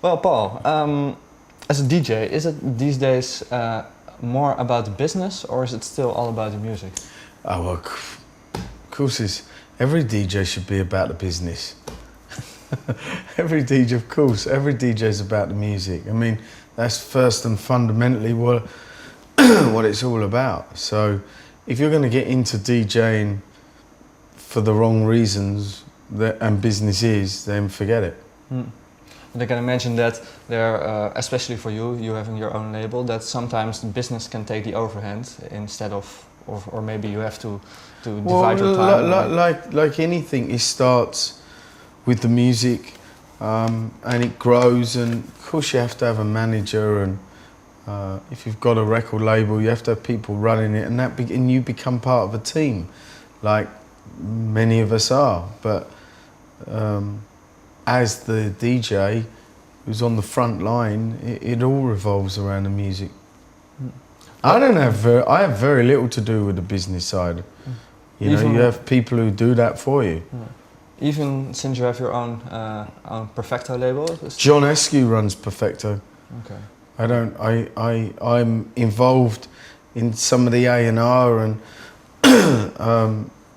Well, Paul, as a DJ, is it these days more about the business or is it still all about the music? Oh, well, of course, every DJ should be about the business. Every DJ, of course, every DJ is about the music. I mean, that's first and fundamentally what what it's all about. So, if you're going to get into DJing for the wrong reasons and business is, then forget it. And I can imagine that there, especially for you, you having your own label, that sometimes the business can take the overhand instead of, or maybe you have to divide your time. Like anything, it starts with the music and it grows, and of course you have to have a manager, and if you've got a record label, you have to have people running it, and you become part of a team, like many of us are. But as the DJ who's on the front line, it all revolves around the music. I have very little to do with the business side. You know, you have people who do that for you. Even since you have your own Perfecto label? John Eskew runs Perfecto. Okay. I'm involved in some of the A&R and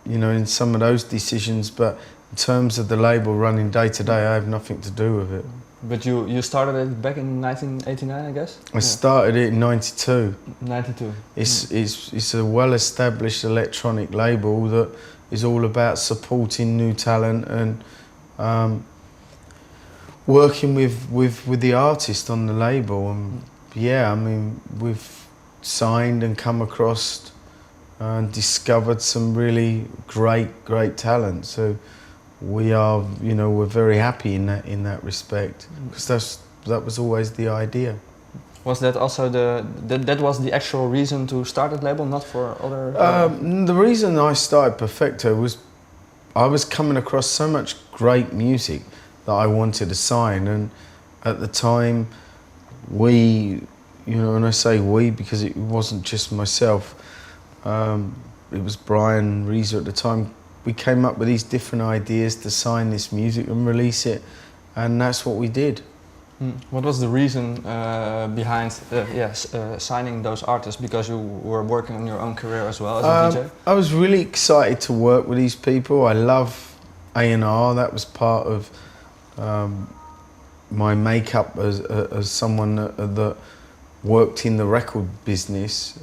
you know, in some of those decisions, but in terms of the label running day to day, I have nothing to do with it. But you started it back in 1989, I guess? I started it in '92. 92. It's a well-established electronic label that is all about supporting new talent and working with the artist on the label. And yeah, I mean, we've signed and come across and discovered some really great talent. So we are, you know, we're very happy in that respect, because that was always the idea. Was that also that was the actual reason to start that label, not for other? The reason I started Perfecto was I was coming across so much great music that I wanted to sign, and at the time we, you know, and I say we because it wasn't just myself, it was Brian Reeser at the time. We came up with these different ideas to sign this music and release it, and that's what we did. What was the reason behind signing those artists? Because you were working on your own career as well as a DJ? I was really excited to work with these people. I love A&R. That was part of my makeup as someone that worked in the record business.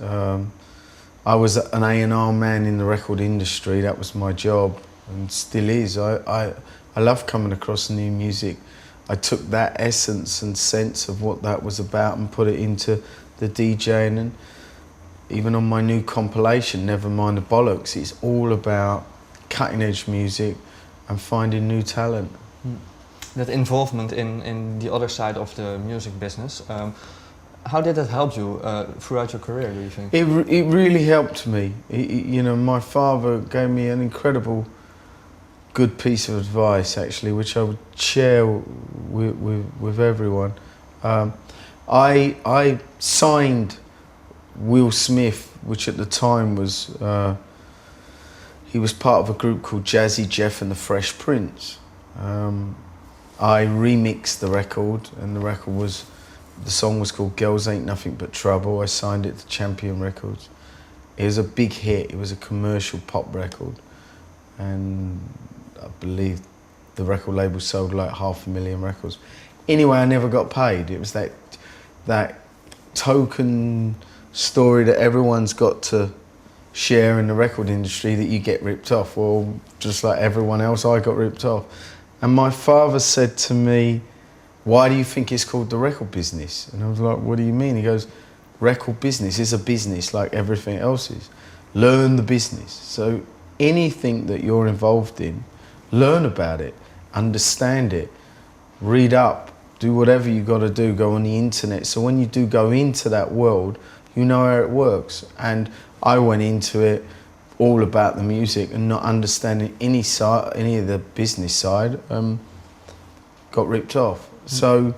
I was an A&R man in the record industry. That was my job, and still is. I love coming across new music. I took that essence and sense of what that was about and put it into the DJing. And even on my new compilation, Never Mind the Bollocks, it's all about cutting edge music and finding new talent. That involvement in the other side of the music business, how did that help you throughout your career, do you think? It really helped me. You know, my father gave me an incredible good piece of advice, actually, which I would share with everyone. I signed Will Smith, which at the time was, he was part of a group called Jazzy Jeff and the Fresh Prince. I remixed the record, and the song was called Girls Ain't Nothing But Trouble. I signed it to Champion Records. It was a big hit. It was a commercial pop record, and I believe the record label sold like 500,000 records. Anyway, I never got paid. It was that token story that everyone's got to share in the record industry, that you get ripped off. Well, just like everyone else, I got ripped off. And my father said to me, "Why do you think it's called the record business?" And I was like, "What do you mean?" He goes, "Record business is a business like everything else is. Learn the business. So anything that you're involved in, learn about it, understand it, read up, do whatever you got to do, go on the internet. So when you do go into that world, you know how it works." And I went into it all about the music and not understanding any of the business side, got ripped off. So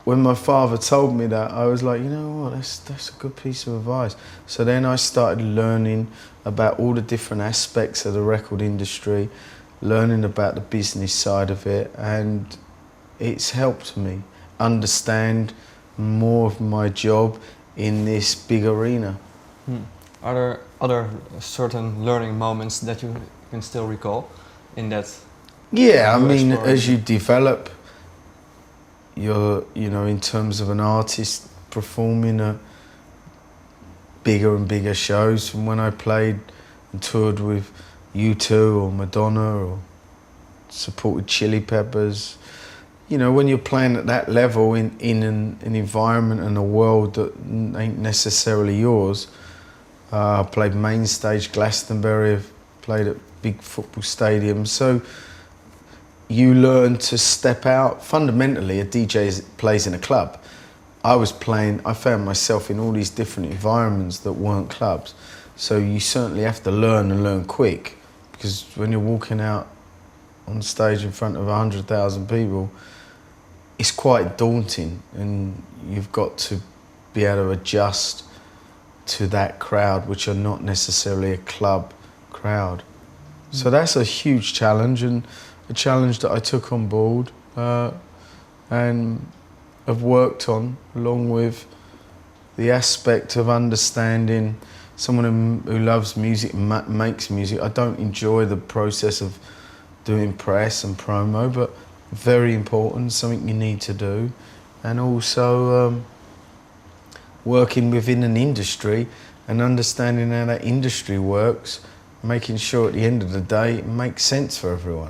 when my father told me that, I was like, you know what, that's a good piece of advice. So then I started learning about all the different aspects of the record industry, learning about the business side of it, and it's helped me understand more of my job in this big arena. Are there other certain learning moments that you can still recall in that? Yeah, I mean, as you develop in terms of an artist performing at bigger and bigger shows, from when I played and toured with U2 or Madonna or supported Chili Peppers. You know, when you're playing at that level in an environment and a world that ain't necessarily yours. I played main stage Glastonbury, I've played at big football stadiums. So you learn to step out. Fundamentally, a DJ plays in a club. I found myself in all these different environments that weren't clubs. So you certainly have to learn and learn quick, because when you're walking out on stage in front of 100,000 people, it's quite daunting, and you've got to be able to adjust to that crowd, which are not necessarily a club crowd. So that's a huge challenge, and a challenge that I took on board and have worked on, along with the aspect of understanding someone who loves music and makes music. I don't enjoy the process of doing press and promo, but very important, something you need to do. And also working within an industry and understanding how that industry works, making sure at the end of the day it makes sense for everyone.